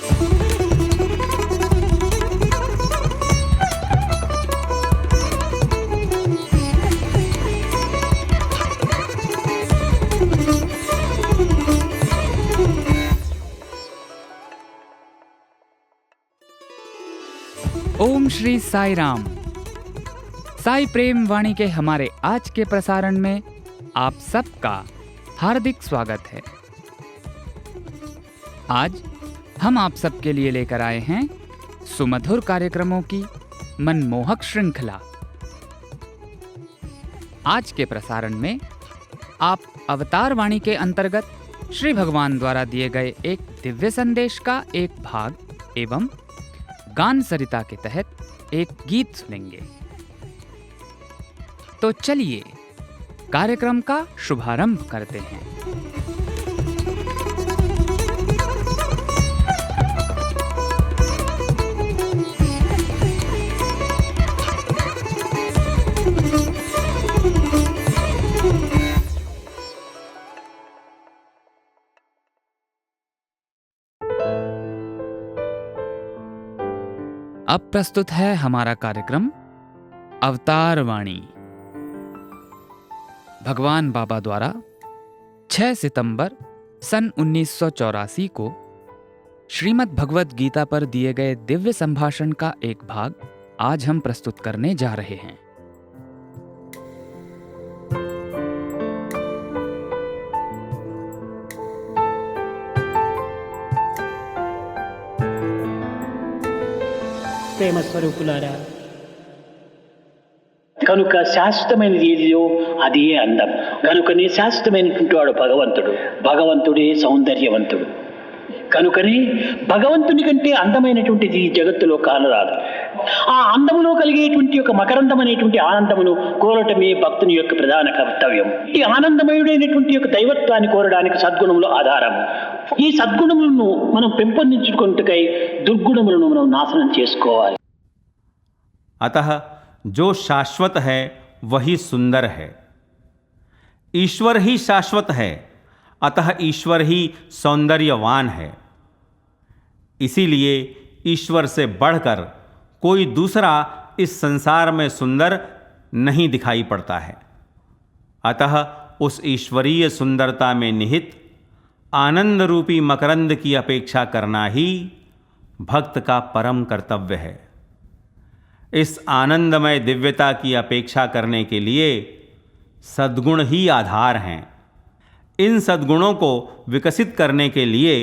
ओम श्री साई राम। साई प्रेम वाणी के हमारे आज के प्रसारण में आप सबका हार्दिक स्वागत है। आज हम आप सबके लिए लेकर आए हैं सुमधुर कार्यक्रमों की मनमोहक श्रृंखला। आज के प्रसारण में आप अवतार वाणी के अंतर्गत श्री भगवान द्वारा दिए गए एक दिव्य संदेश का एक भाग एवं गान सरिता के तहत एक गीत सुनेंगे। तो चलिए कार्यक्रम का शुभारंभ करते हैं। अब प्रस्तुत है हमारा कार्यक्रम अवतार वाणी। भगवान बाबा द्वारा 6 सितंबर सन 1984 को श्रीमद् भगवद गीता पर दिए गए दिव्य संभाषण का एक भाग आज हम प्रस्तुत करने जा रहे हैं। ప్రేమ స్వరూపులారా, కనుక శాశ్వతమైనది ఏదియో అదే అందం. కనుకనే శాశ్వతమైనటువంటి వాడు భగవంతుడు. భగవంతుడే సౌందర్యవంతుడు. కనుకనే భగవంతుని కంటే అందమైనటువంటిది ఈ జగత్తులో కానరాదు. ఆ అందములో కలిగేటువంటి యొక్క మకరందం అనేటువంటి ఆనందమును కోరటమే భక్తుని యొక్క ప్రధాన కర్తవ్యం. ఈ ఆనందమయుడైనటువంటి యొక్క దైవత్వాన్ని కోరడానికి సద్గుణములు ఆధారము. ఈ సద్గుణములను మనం పెంపొందించుకున్నట్టుకై దుర్గుణములను మనం నాశనం చేసుకోవాలి. अतः जो शाश्वत है वही सुंदर है। ईश्वर ही शाश्वत है, अतः ईश्वर ही सौंदर्यवान है। इसीलिए ईश्वर से बढ़कर कोई दूसरा इस संसार में सुंदर नहीं दिखाई पड़ता है। अतः उस ईश्वरीय सुंदरता में निहित आनंद रूपी मकरंद की अपेक्षा करना ही भक्त का परम कर्तव्य है। इस आनंदमय दिव्यता की अपेक्षा करने के लिए सद्गुण ही आधार हैं। इन सद्गुणों को विकसित करने के लिए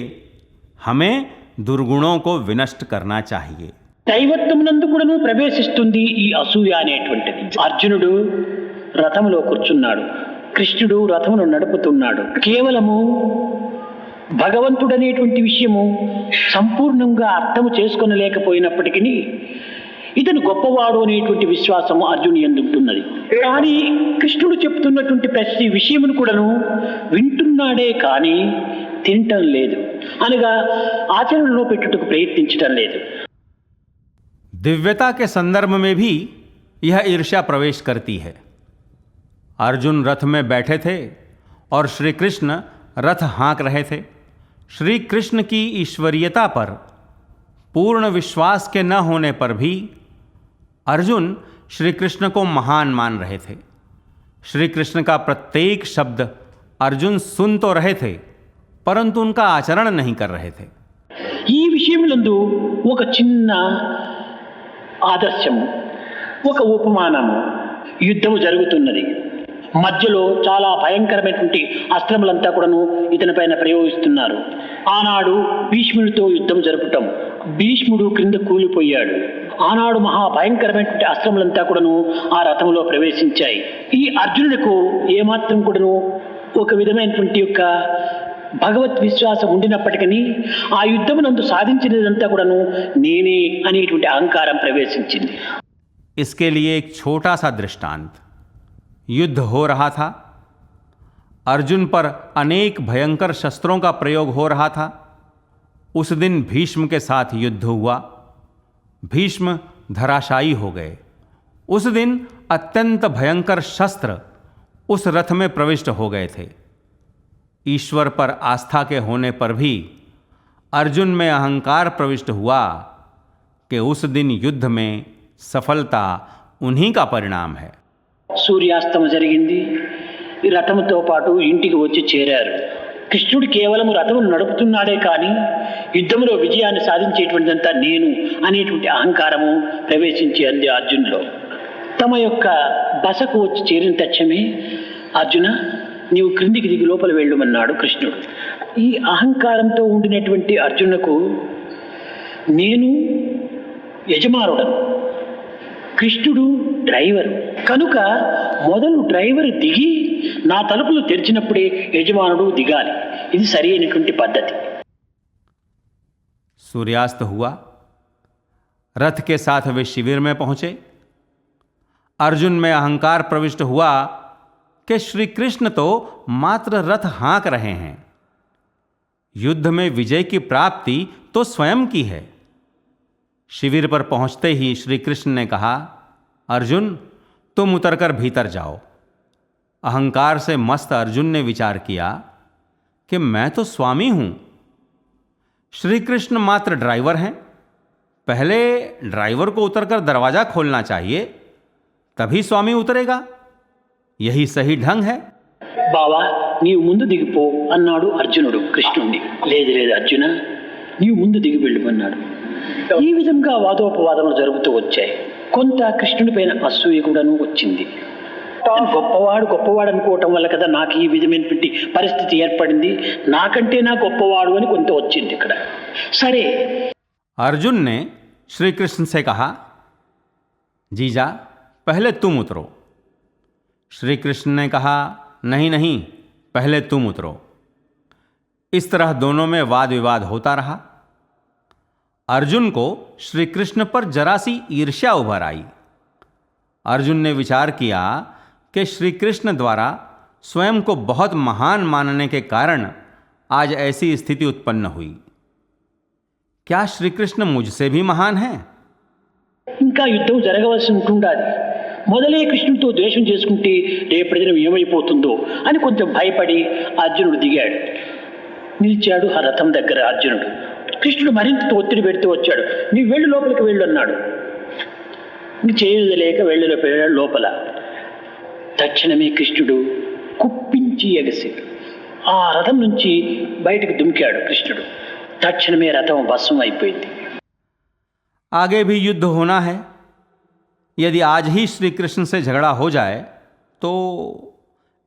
हमें दुर्गुणों को विनष्ट करना चाहिए। దైవత్వమునందు కూడాను ప్రవేశిస్తుంది ఈ అసూయ అనేటువంటిది. అర్జునుడు రథములో కూర్చున్నాడు, కృష్ణుడు రథమును నడుపుతున్నాడు. కేవలము భగవంతుడనేటువంటి విషయము సంపూర్ణంగా అర్థము చేసుకొనలేకపోయినప్పటికీ ఇతను గొప్పవాడు అనేటువంటి విశ్వాసము అర్జుని యందు ఉంటున్నది. కానీ కృష్ణుడు చెప్తున్నటువంటి ప్రతి విషయమును కూడాను వింటున్నాడే కానీ తినటం లేదు, అనగా ఆచరణలో పెట్టుటకు ప్రయత్నించటం లేదు. दिव्यता के संदर्भ में भी यह ईर्ष्या प्रवेश करती है। अर्जुन रथ में बैठे थे और श्री कृष्ण रथ हाँक रहे थे। श्री कृष्ण की ईश्वरीयता पर पूर्ण विश्वास के न होने पर भी अर्जुन श्री कृष्ण को महान मान रहे थे। श्री कृष्ण का प्रत्येक शब्द अर्जुन सुन तो रहे थे, परंतु उनका आचरण नहीं कर रहे थे। ఈ విషయములందు ఒక చిన్న ఆదర్శము, ఒక ఉపమానము. యుద్ధము జరుగుతున్నది. మధ్యలో చాలా భయంకరమైనటువంటి అస్త్రములంతా కూడాను ఇతని పైన ప్రయోగిస్తున్నారు. ఆనాడు భీష్ముడితో యుద్ధం జరపటం, భీష్ముడు క్రింద కూలిపోయాడు. ఆనాడు మహాభయంకరమైనటువంటి అస్త్రములంతా కూడాను ఆ రథంలో ప్రవేశించాయి. ఈ అర్జునుడికి ఏమాత్రం కూడాను ఒక విధమైనటువంటి యొక్క భగవత్ విశ్వాసం ఉండినప్పటికీ ఆ యుద్ధమునందు సాధించినదంతా కూడాను నేనే అనేటువంటి అహంకారం ప్రవేశించింది. इसके लिए एक छोटा सा दृष्टांत। युद्ध हो रहा था, अर्जुन पर अनेक भयंकर शस्त्रों का प्रयोग हो रहा था। उस दिन भीष्म के साथ युद्ध हुआ, भीष्म धराशायी हो गए। उस दिन अत्यंत भयंकर शस्त्र उस रथ में प्रविष्ट हो गए थे। ईश्वर पर आस्था के होने पर भी अर्जुन में अहंकार प्रविष्ट हुआ कि उस दिन युद्ध में सफलता उन्हीं का परिणाम है। సూర్యాస్తమ జరిగింది. ఈ రథంతో పాటు ఇంటికి వచ్చి చేరారు. కృష్ణుడు కేవలం రథం నడుపుతున్నాడే కానీ యుద్ధంలో విజయాన్ని సాధించేటువంటిదంతా నేను అనేటువంటి అహంకారము ప్రవేశించి అంది అర్జునులో. తమ యొక్క బసకు వచ్చి చేరిన తక్షణమే అర్జున నీవు క్రిందికి దిగి లోపల వెళ్ళమన్నాడు కృష్ణుడు. ఈ అహంకారంతో ఉండినటువంటి అర్జునుకు నేను యజమానుడను, కృష్ణుడు డ్రైవరు కనుక మొదలు డ్రైవర్ దిగి నా తలుపులు తెరిచినప్పుడే యజమానుడు దిగాలి. ఇది సరి అయినటువంటి పద్ధతి. सूर्यास्त हुआ, रथ के साथ वे शिविर में पहुंचे। अर्जुन में अहंकार प्रविष्ट हुआ कि श्री कृष्ण तो मात्र रथ हाँक रहे हैं, युद्ध में विजय की प्राप्ति तो स्वयं की है। शिविर पर पहुंचते ही श्री कृष्ण ने कहा, अर्जुन तुम उतरकर भीतर जाओ। अहंकार से मस्त अर्जुन ने विचार किया कि मैं तो स्वामी हूं, श्री कृष्ण मात्र ड्राइवर हैं। पहले ड्राइवर को उतरकर दरवाजा खोलना चाहिए, तभी स्वामी उतरेगा। यही सही ढंग है। బావా నీవు ముందు దిగిపో అన్నాడు అర్జునుడు కృష్ణుడిని. లేదు లేదు అర్జున, నీవు ముందు దిగి వెళ్ళమన్నాడు. ఈ విధంగా వాదోపవాదములు జరుగుతూ వచ్చాయి. కొంత కృష్ణుడి పైన అసూయ కూడాను వచ్చింది. తాను గొప్పవాడు అనుకోవటం వల్ల కదా నాకు ఈ విధమైనటువంటి పరిస్థితి ఏర్పడింది, నాకంటే నా గొప్పవాడు అని కొంత వచ్చింది ఇక్కడ. సరే, अर्जुन ने श्री कृष्ण से कहा, जीजा पहले तुम उतरो। श्री कृष्ण ने कहा, नहीं नहीं, पहले तुम उतरो। इस तरह दोनों में वाद विवाद होता रहा। अर्जुन को श्री कृष्ण पर जरा सी ईर्ष्या उभर आई। अर्जुन ने विचार किया कि श्री कृष्ण द्वारा स्वयं को बहुत महान मानने के कारण आज ऐसी स्थिति उत्पन्न हुई। क्या श्री कृष्ण मुझसे भी महान हैं? ఇంకా యుద్ధం జరగవలసి ఉంటుండాలి. మొదలే కృష్ణుడితో ద్వేషం చేసుకుంటే రేపటి దినం ఏమైపోతుందో అని కొంచెం భయపడి అర్జునుడు దిగాడు. నిలిచాడు ఆ రథం దగ్గర అర్జునుడు. కృష్ణుడు మరింత ఒత్తిడి పెడుతూ వచ్చాడు. నీవు వెళ్ళు, లోపలికి వెళ్ళు అన్నాడు. చేయలేక వెళ్ళిపోయాడు లోపల. తక్షణమే కృష్ణుడు కుప్పించి ఎగసి ఆ రథం నుంచి బయటకు దుమికాడు కృష్ణుడు. తక్షణమే రథం భస్మం అయిపోయింది. आगे भी युद्ध होना है। यदि आज ही श्री कृष्ण से झगड़ा हो जाए तो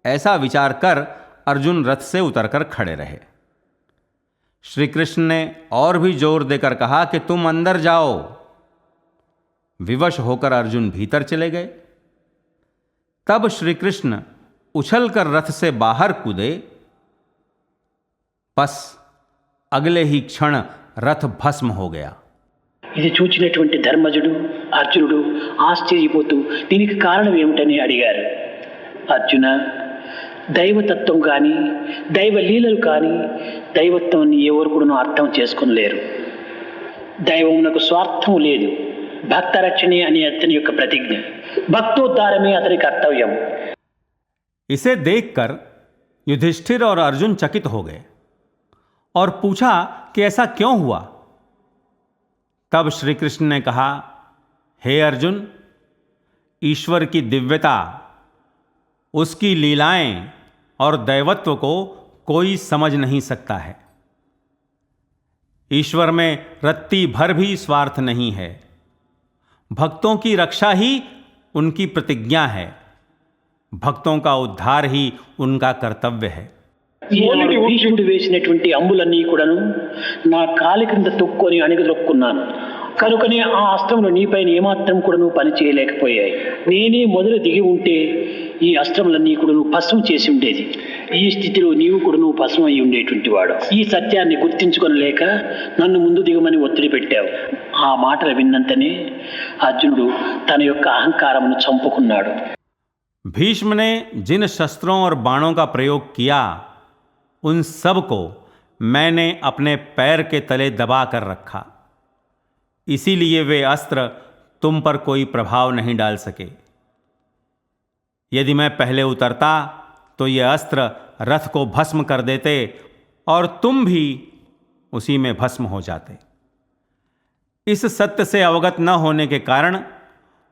ऐसा विचार कर अर्जुन रथ से उतरकर खड़े रहे। श्री कृष्ण ने और भी जोर देकर कहा कि तुम अंदर जाओ। विवश होकर अर्जुन भीतर चले गए। तब श्री कृष्ण उछलकर रथ से बाहर कूदे। बस अगले ही क्षण रथ भस्म हो गया। ఇది చూచినటువంటి ధర్మజుడు అర్జునుడు ఆశ్చర్యపోతూ దీనికి కారణం ఏమిటని అడిగారు. అర్జున, దైవతత్వం కానీ దైవ లీలలు కానీ దైవత్వాన్ని ఎవరు కూడా అర్థం చేసుకోలేరు. దైవమునకు స్వార్థం లేదు. భక్త రక్షణే అనే అతని యొక్క ప్రతిజ్ఞ. భక్తోద్ధారమే అతని కర్తవ్యం. इसे देखकर युधिष्ठिर और अर्जुन चकित हो गए और पूछा कि ऐसा क्यों हुआ। तब श्री कृष्ण ने कहा, हे अर्जुन, ईश्वर की दिव्यता, उसकी लीलाएं और दैवत्व को कोई समझ नहीं सकता है। ईश्वर में रत्ती भर भी स्वार्थ नहीं है। भक्तों की रक्षा ही उनकी प्रतिज्ञा है। भक्तों का उद्धार ही उनका कर्तव्य है। ఈనాడు భీష్ముడు వేసినటువంటి అంబులన్నీ కూడాను నా కాలి క్రింద తొక్కుని అణిగదొక్కున్నాను కనుకనే ఆ అస్త్రములు నీపైన ఏమాత్రం కూడాను పని చేయలేకపోయాయి. నేనే మొదలు దిగి ఉంటే ఈ అస్త్రములన్నీ కూడాను భస్మం చేసి ఉండేది. ఈ స్థితిలో నీవు కూడాను భస్మం అయి ఉండేటువంటి వాడు. ఈ సత్యాన్ని గుర్తించుకొనలేక నన్ను ముందు దిగమని ఒత్తిడి పెట్టావు. ఆ మాటలు విన్నంతనే అర్జునుడు తన యొక్క అహంకారమును చంపుకున్నాడు. भीष्म ने जिन शस्त्रों और बाणों का प्रयोग किया उन सब को मैंने अपने पैर के तले दबा कर रखा, इसीलिए वे अस्त्र तुम पर कोई प्रभाव नहीं डाल सके। यदि मैं पहले उतरता तो ये अस्त्र रथ को भस्म कर देते और तुम भी उसी में भस्म हो जाते। इस सत्य से अवगत न होने के कारण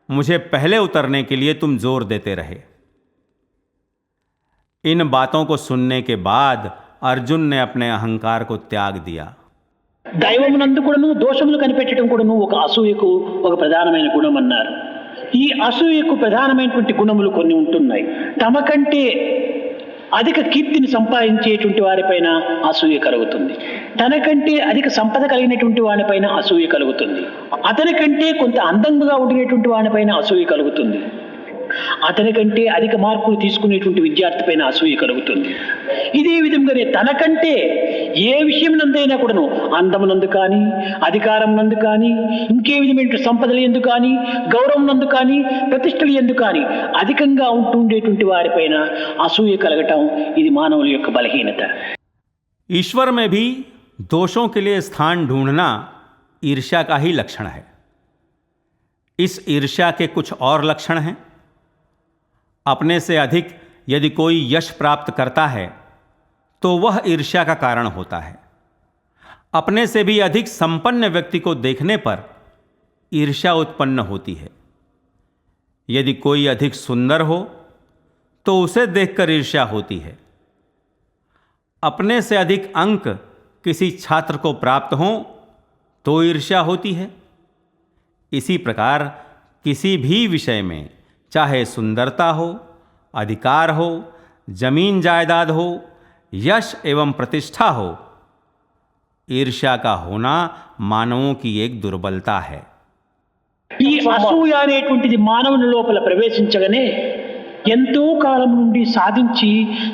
मुझे पहले उतरने के लिए तुम जोर देते रहे। इन बातों को सुनने के बाद अर्जुन ने अपने अहंकार को त्याग दिया। దైవమునందు కూడాను దోషములు కనిపెట్టడం కూడాను ఒక అసూయకు ఒక ప్రధానమైన గుణం అన్నారు. ఈ అసూయకు ప్రధానమైనటువంటి గుణములు కొన్ని ఉంటున్నాయి. తమకంటే అధిక కీర్తిని సంపాదించేటువంటి వారిపైన అసూయ కలుగుతుంది. తనకంటే అధిక సంపద కలిగినటువంటి వాడిపైన అసూయ కలుగుతుంది. అతనికంటే కొంత అందంగా ఉండినటువంటి వాడిపైన అసూయ కలుగుతుంది. అతనికంటే అధిక మార్కులు తీసుకునేటువంటి విద్యార్థి పైన అసూయ కలుగుతుంది. ఇదే విధంగానే తనకంటే ఏ విషయం నందైనా కూడాను అందమునందు కానీ, అధికారం నందు కానీ, ఇంకే విధమైన సంపదలు ఎందు కానీ, గౌరవం నందు కానీ, ప్రతిష్టలు ఎందు కానీ అధికంగా ఉంటుండేటువంటి వారిపైన అసూయ కలగటం ఇది మానవుల యొక్క బలహీనత. ईश्वर में भी दोषों के लिए स्थान ढूंढना ईर्ष्या का ही लक्षण है। इस ईर्ष्या के कुछ और लक्षण हैं। अपने से अधिक यदि कोई यश प्राप्त करता है तो वह ईर्ष्या का कारण होता है। अपने से भी अधिक संपन्न व्यक्ति को देखने पर ईर्ष्या उत्पन्न होती है। यदि कोई अधिक सुंदर हो तो उसे देखकर ईर्ष्या होती है। अपने से अधिक अंक किसी छात्र को प्राप्त हों तो ईर्ष्या होती है। इसी प्रकार किसी भी विषय में, चाहे सुंदरता हो, अधिकार हो, जमीन जायदाद हो, यश एवं प्रतिष्ठा हो, ईर्ष्या का होना मानवों की एक दुर्बलता है। ఈ అసూయ అనేటువంటిది మానవుని లోపల ప్రవేశించగానే ఎంతో కాలం నుండి సాధించి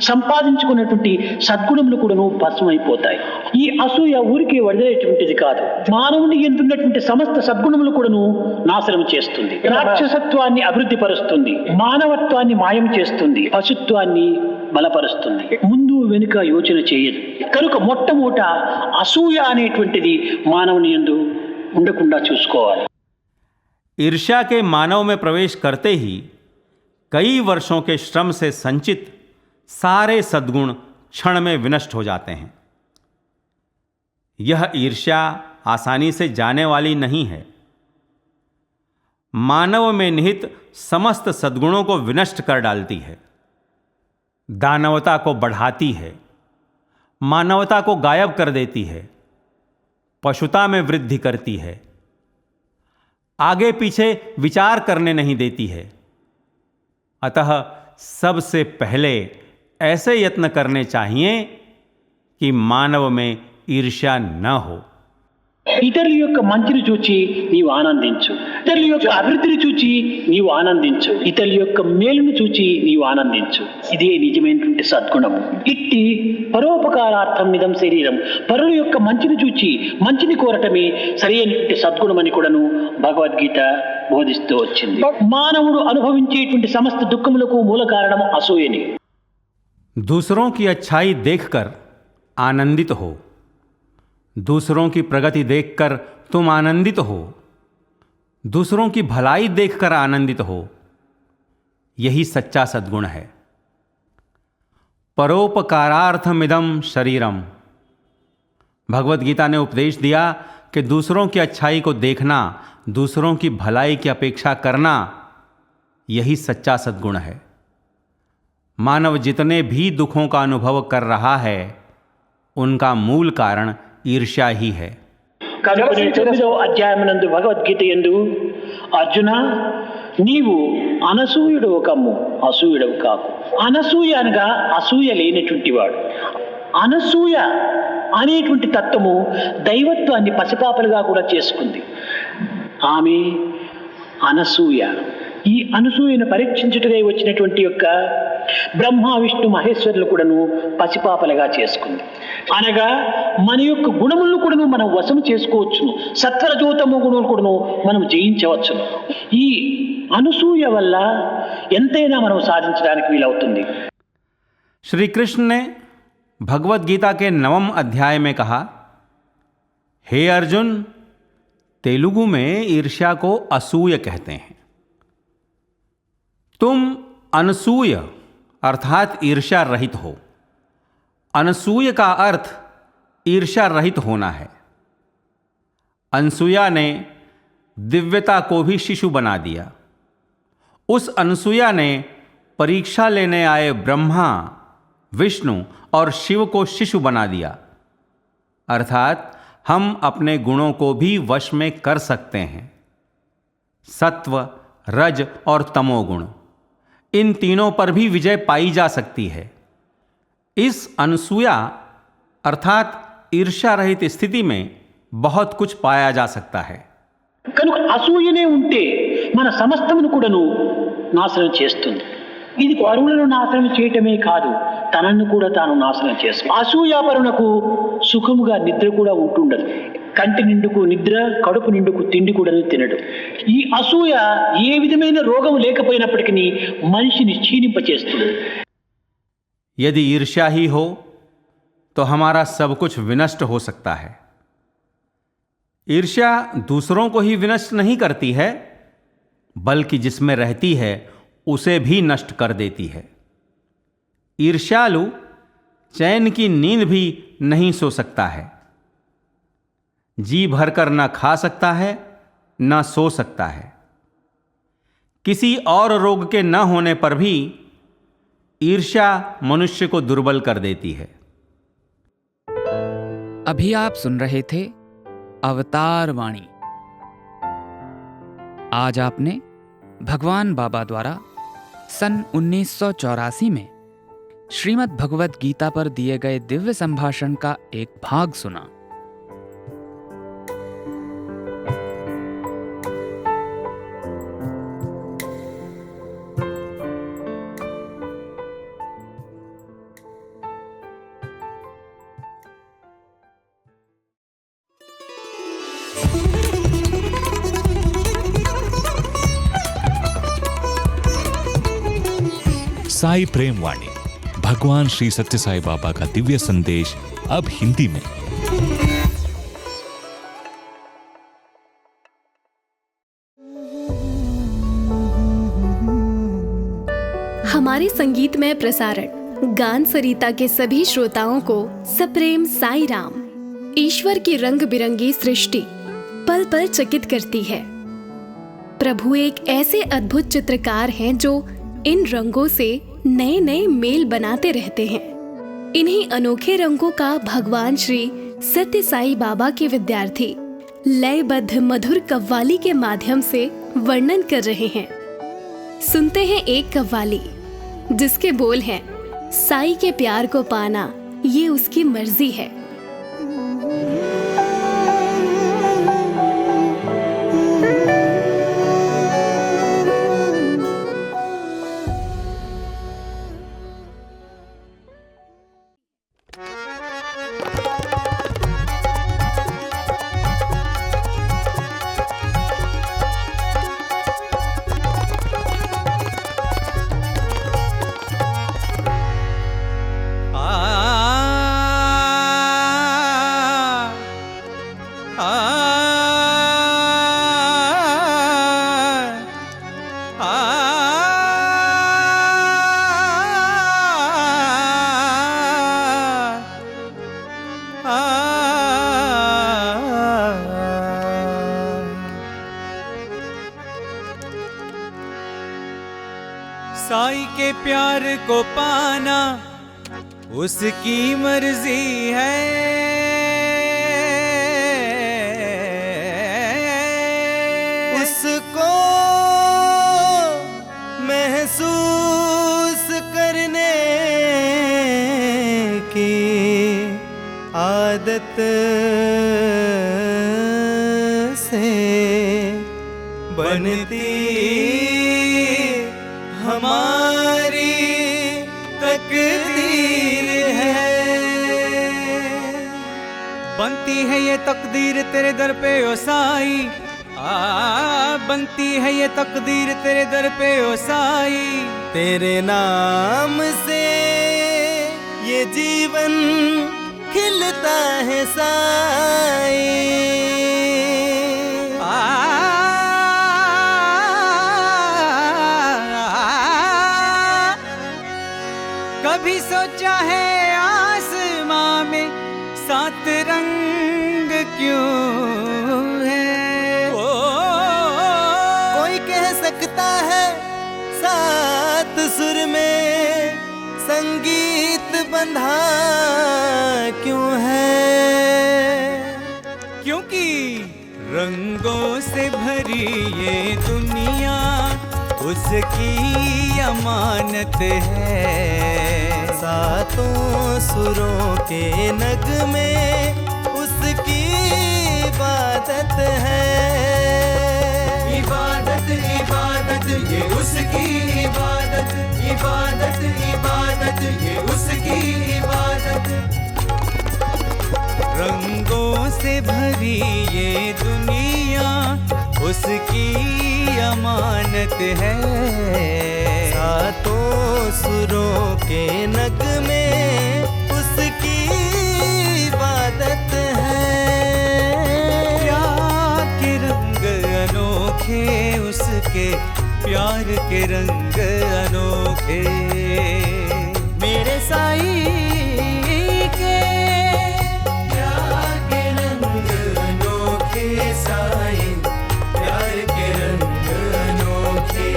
సంపాదించుకున్నటువంటి సద్గుణములు కూడాను భస్మైపోతాయి. ఈ అసూయ ఊరికే వదిలేటువంటిది కాదు. మానవుని ఎందున్నటువంటి సమస్త సద్గుణములు కూడాను నాశనం చేస్తుంది. రాక్షసత్వాన్ని అభివృద్ధి పరుస్తుంది, మానవత్వాన్ని మాయం చేస్తుంది, పశుత్వాన్ని బలపరుస్తుంది. ముందు వెనుక యోచన చేయదు. కనుక మొట్టమొదట అసూయ అనేటువంటిది మానవుని యందు ఉండకుండా చూసుకోవాలి. ईर्ष्या के मानव में प्रवेश करते ही कई वर्षों के श्रम से संचित सारे सद्गुण क्षण में विनष्ट हो जाते हैं। यह ईर्ष्या आसानी से जाने वाली नहीं है। मानव में निहित समस्त सद्गुणों को विनष्ट कर डालती है, दानवता को बढ़ाती है, मानवता को गायब कर देती है, पशुता में वृद्धि करती है, आगे पीछे विचार करने नहीं देती है। अतः सबसे पहले ऐसे यत्न करने चाहिए कि मानव में ईर्ष्या न हो। ఇతరుల యొక్క మంచిని చూచి నీవు ఆనందించు, ఇతరుల యొక్క అభివృద్ధిని చూచి నీవు ఆనందించు, ఇతరుల యొక్క మేలును చూచి నీవు ఆనందించు. ఇదే నిజమైనటువంటి సద్గుణము. ఇట్టి పరోపకారార్థం ఇదం శరీరం, పరుల యొక్క మంచిని చూచి మంచిని కోరటమే సరైనటువంటి సద్గుణం అని కూడాను భగవద్గీత బోధిస్తూ వచ్చింది. మానవుడు అనుభవించేటువంటి సమస్త దుఃఖములకు మూల కారణము అసూయని. दूसरों की अच्छाई देखकर आनंदित हो, दूसरों की प्रगति देखकर तुम आनंदित हो, दूसरों की भलाई देखकर आनंदित हो, यही सच्चा सद्गुण है। परोपकारार्थमिदं शरीरम, भगवत गीता ने उपदेश दिया कि दूसरों की अच्छाई को देखना, दूसरों की भलाई की अपेक्षा करना, यही सच्चा सद्गुण है। मानव जितने भी दुखों का अनुभव कर रहा है उनका मूल कारण ईर्ष्या ही है। 9వ అధ్యాయమునందు భగవద్గీత యందు అర్జున నీవు అనసూయుడవు కమ్ము, అసూయుడవు కాకు. అనసూయ అనగా అసూయ లేనటువంటి వాడు. అనసూయ అనేటువంటి తత్వము దైవత్వాన్ని పసిపాపలుగా కూడా చేసుకుంది. ఆమె అనసూయ. ఈ అనసూయను పరీక్షించుటకై వచ్చినటువంటి యొక్క బ్రహ్మ విష్ణు మహేశ్వరులు కూడాను పసిపాపలుగా చేసుకుంది. అనగా మన యొక్క గుణములను కూడాను మనం వశము చేసుకోవచ్చును, సత్వరజోతమ గుణములు కూడాను మనం జయించవచ్చును. ఈ అనసూయ వల్ల ఎంతైనా మనం సాధించడానికి వీలవుతుంది. श्री कृष्ण ने भगवत गीता के 9वें अध्याय में कहा, हे अर्जुन, तेलुगु में ईर्ष्या को असूय कहते हैं। तुम अनसूय अर्थात ईर्ष्या रहित हो। अनसूय का अर्थ ईर्ष्या रहित होना है। अनसुया ने दिव्यता को भी शिशु बना दिया। उस अनसुया ने परीक्षा लेने आए ब्रह्मा, विष्णु और शिव को शिशु बना दिया। अर्थात हम अपने गुणों को भी वश में कर सकते हैं। सत्व, रज और तमोगुण, इन तीनों पर भी विजय पाई जा सकती है। इस अनसूया अर्थात ईर्ष्या रहित स्थिति में बहुत कुछ पाया जा सकता है। కనుక అసూయనే ఉంటే మన సమస్తమును కూడాను నాశనం చేస్తుంది. ఇది పరులను నాశనం చేయటమే కాదు, తనను కూడా తాను నాశనం చేస్తుంది. అసూయాపరునకు సుఖముగా నిద్ర కూడా ఉంటుండదు. కంటి నిండుకు నిద్ర, కడుపు నిండుకు తిండి కూడా తినడు. ఈ అసూయ ఏ విధమైన రోగం లేకపోయినప్పటికీ మనిషిని క్షీణింపచేస్తుంది. यदि ईर्ष्या ही हो तो हमारा सब कुछ विनष्ट हो सकता है। ईर्ष्या दूसरों को ही विनष्ट नहीं करती है, बल्कि जिसमें रहती है उसे भी नष्ट कर देती है। ईर्ष्यालु चैन की नींद भी नहीं सो सकता है। जी भरकर न खा सकता है, न सो सकता है। किसी और रोग के न होने पर भी ईर्ष्या मनुष्य को दुर्बल कर देती है। अभी आप सुन रहे थे अवतार वाणी। आज आपने भगवान बाबा द्वारा सन 1984 में श्रीमद् भगवत गीता पर दिए गए दिव्य संभाषण का एक भाग सुना। साई प्रेम वाणी, भगवान श्री सत्य साई बाबा का दिव्य संदेश, अब हिंदी में। हमारे संगीतमय प्रसारण गान सरिता के सभी श्रोताओं को सप्रेम साई राम। ईश्वर की रंग बिरंगी सृष्टि पल पल चकित करती है। प्रभु एक ऐसे अद्भुत चित्रकार हैं जो इन रंगों से नए नए मेल बनाते रहते हैं। इन्हीं अनोखे रंगों का भगवान श्री सत्य साई बाबा के विद्यार्थी लयबद्ध मधुर कव्वाली के माध्यम से वर्णन कर रहे हैं। सुनते हैं एक कव्वाली जिसके बोल हैं, साई के प्यार को पाना ये उसकी मर्जी है। साई के प्यार को पाना उसकी मर्जी है। उसको महसूस करने की आदत से बनती हमारी तकदीर है। बनती है ये तकदीर तेरे दर पे ओ साई, बनती है ये तकदीर तेरे दर पे ओ साई। तेरे नाम से ये जीवन खिलता है साई। कभी सोचा है आसमां में सात संगीत बंधा क्यों है? क्योंकि रंगों से भरी ये दुनिया उसकी अमानत है। सातों सुरों के नगमे उसकी इबादत है। इबादत इबादत ये उसकी इबादत, इबादत इबादत ये उसकी इबादत। रंगों से भरी ये दुनिया उसकी अमानत है। सातों सुरों के नगमे उसकी इबादत है। प्यार के रंग अनोखे उसके, प्यार के रंग अनोखे। मेरे साईं के प्यार के रंग अनोखे, साईं प्यार के रंग अनोखे।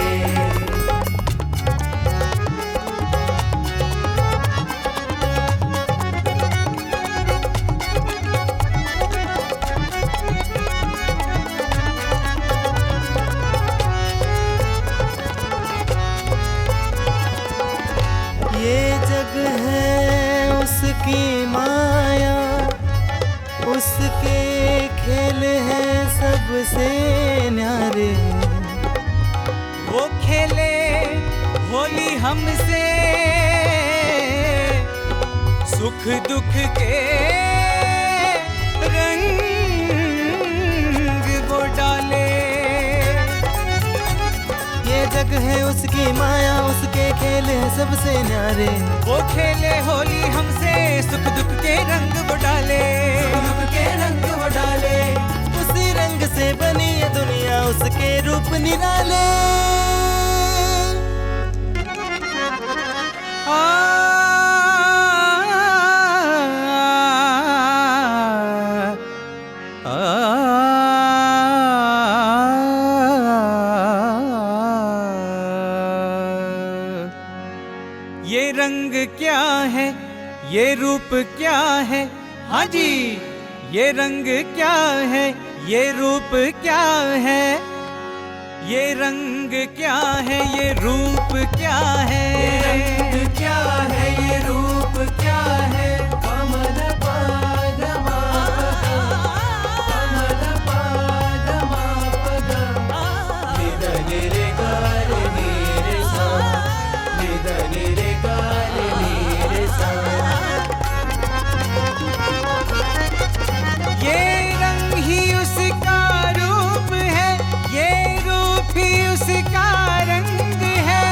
ये जग है उसकी माया, उसके खेल हैं सबसे न्यारे। वो खेले होली हमसे, सुख दुख के रंग वो डाले। ये जग है उसकी माया, उसके खेल हैं सबसे न्यारे। वो खेले होली हमसे, सुख दुख के रंग वो डाले, सुख दुख के रंग वो डाले। उसी रंग से बनी ये दुनिया, उसके रूप निराले। ये रंग क्या है, ये रूप क्या है? हाँ जी, ये रंग क्या है, ये रूप क्या है? ये रंग क्या है, ये रूप क्या है? ये रंग क्या है, ये रूप क्या है? कमल पादमा कमल पादमा पदा निधनि रे गारे नीरे सा, निधनि रे गारे नीरे सा। ये रंग ही उसका रूप है, ये रूप ही उसका रंग है।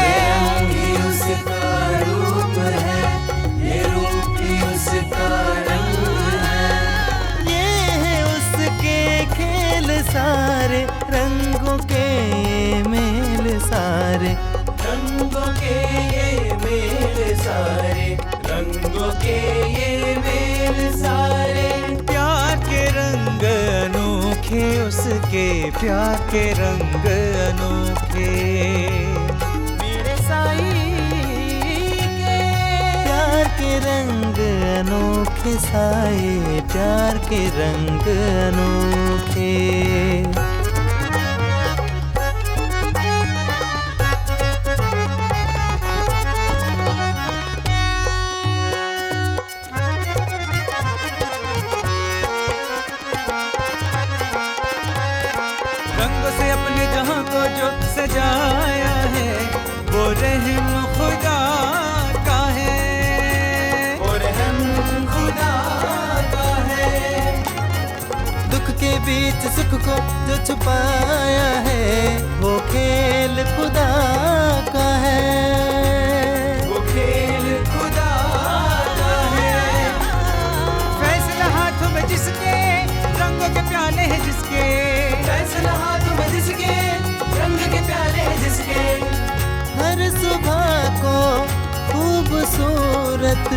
ये रंग ही उसका रूप है, ये रूप ही उसका रंग है। ये है उसके खेल सारे, रंगों के ये मेल सारे, रंगों के ये मेल सारे, रंगों के ये मेल सारे। प्यार के रंग अनोखे उसके, प्यार के रंग अनोखे। मेरे साईं के प्यार के रंग अनोखे, साईं प्यार के रंग अनोखे। रंगों से अपने जहां को जो सजाया है, वो रहम खुदा का है, वो रहम खुदा का है। दुख के बीच सुख को जो छुपाया है, वो खेल खुदा का है, वो खेल खुदा का है। फैसला हाथों में जिसके, रंगों के प्याले हैं जिसके, फैसला हाथों में जिसके, रंग के प्याले हैं जिसके। हर सुबह को खूबसूरत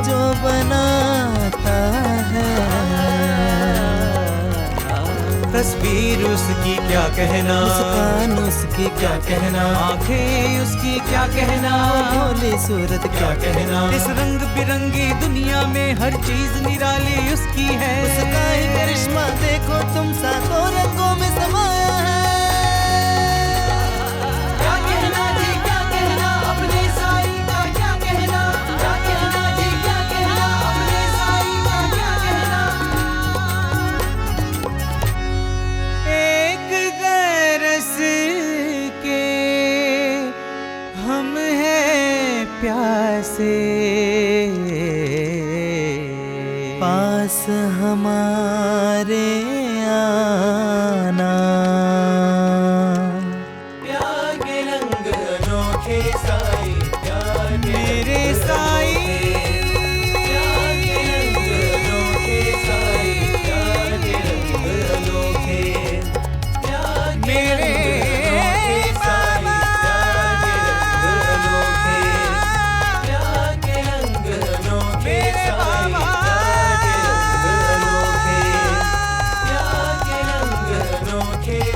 जो बनाता है, तस्वीर उसकी क्या कहना, मुस्कान उसकी क्या कहना, आंखें उसकी क्या कहना, भोली सूरत क्या कहना। इस रंग बिरंगी दुनिया में हर चीज निराली उसकी है। उसका ही करिश्मा देखो तुम, सातों रंगों में समाया है। क्या कहना जी क्या कहना, अपने साईं का क्या कहना, क्या कहना जी क्या कहना, अपने साईं का क्या कहना। एक गरस के हम हैं प्यासे, पास हमारे आना। प्यार के रंग अनोखे साई, प्यार मेरे साई, प्यार के रंग अनोखे साई, प्यार के रंग अनोखे, प्यार मेरे बाबा, प्यार के रंग अनोखे, प्यार के रंग अनोखे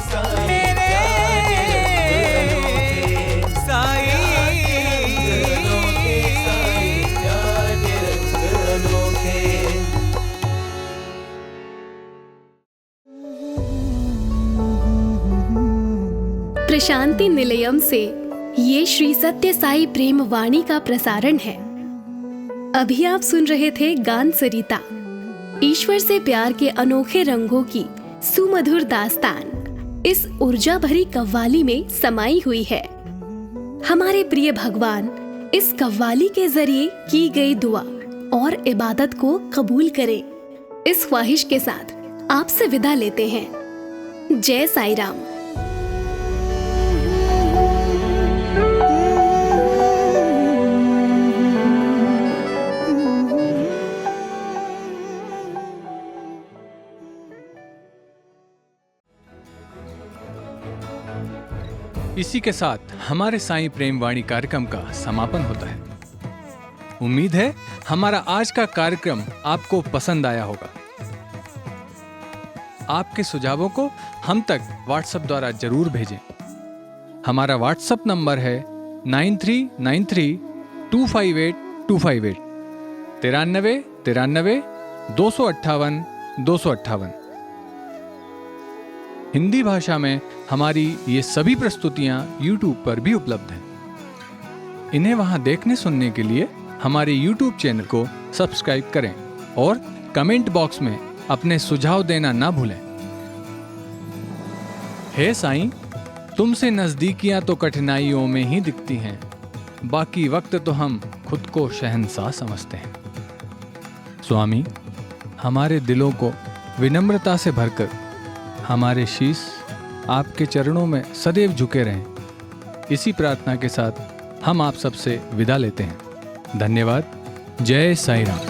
साई, प्रशांति निलयम से ये श्री सत्य साई प्रेम वाणी का प्रसारण है। अभी आप सुन रहे थे गान सरिता, ईश्वर से प्यार के अनोखे रंगों की सुमधुर दास्तान इस ऊर्जा भरी कव्वाली में समाई हुई है। हमारे प्रिय भगवान इस कव्वाली के जरिए की गई दुआ और इबादत को कबूल करें। इस ख्वाहिश के साथ आपसे विदा लेते हैं। जय साई राम। इसी के साथ हमारे साईं प्रेम वाणी कार्यक्रम का समापन होता है। उम्मीद है हमारा आज का कार्यक्रम आपको पसंद आया होगा। आपके सुझावों को हम तक व्हाट्सएप द्वारा जरूर भेजें। हमारा व्हाट्सएप नंबर है 9393258258 93 93 258 258। हिंदी भाषा में हमारी ये सभी प्रस्तुतियां YouTube पर भी उपलब्ध हैं। इन्हें वहां देखने सुनने के लिए हमारे YouTube चैनल को सब्सक्राइब करें और कमेंट बॉक्स में अपने सुझाव देना ना भूलें। हे साईं, तुमसे नजदीकियां तो कठिनाइयों में ही दिखती हैं, बाकी वक्त तो हम खुद को शहंशाह समझते हैं। स्वामी, हमारे दिलों को विनम्रता से भरकर हमारे शीश आपके चरणों में सदैव झुके रहें। इसी प्रार्थना के साथ हम आप सबसे विदा लेते हैं। धन्यवाद। जय साई राम।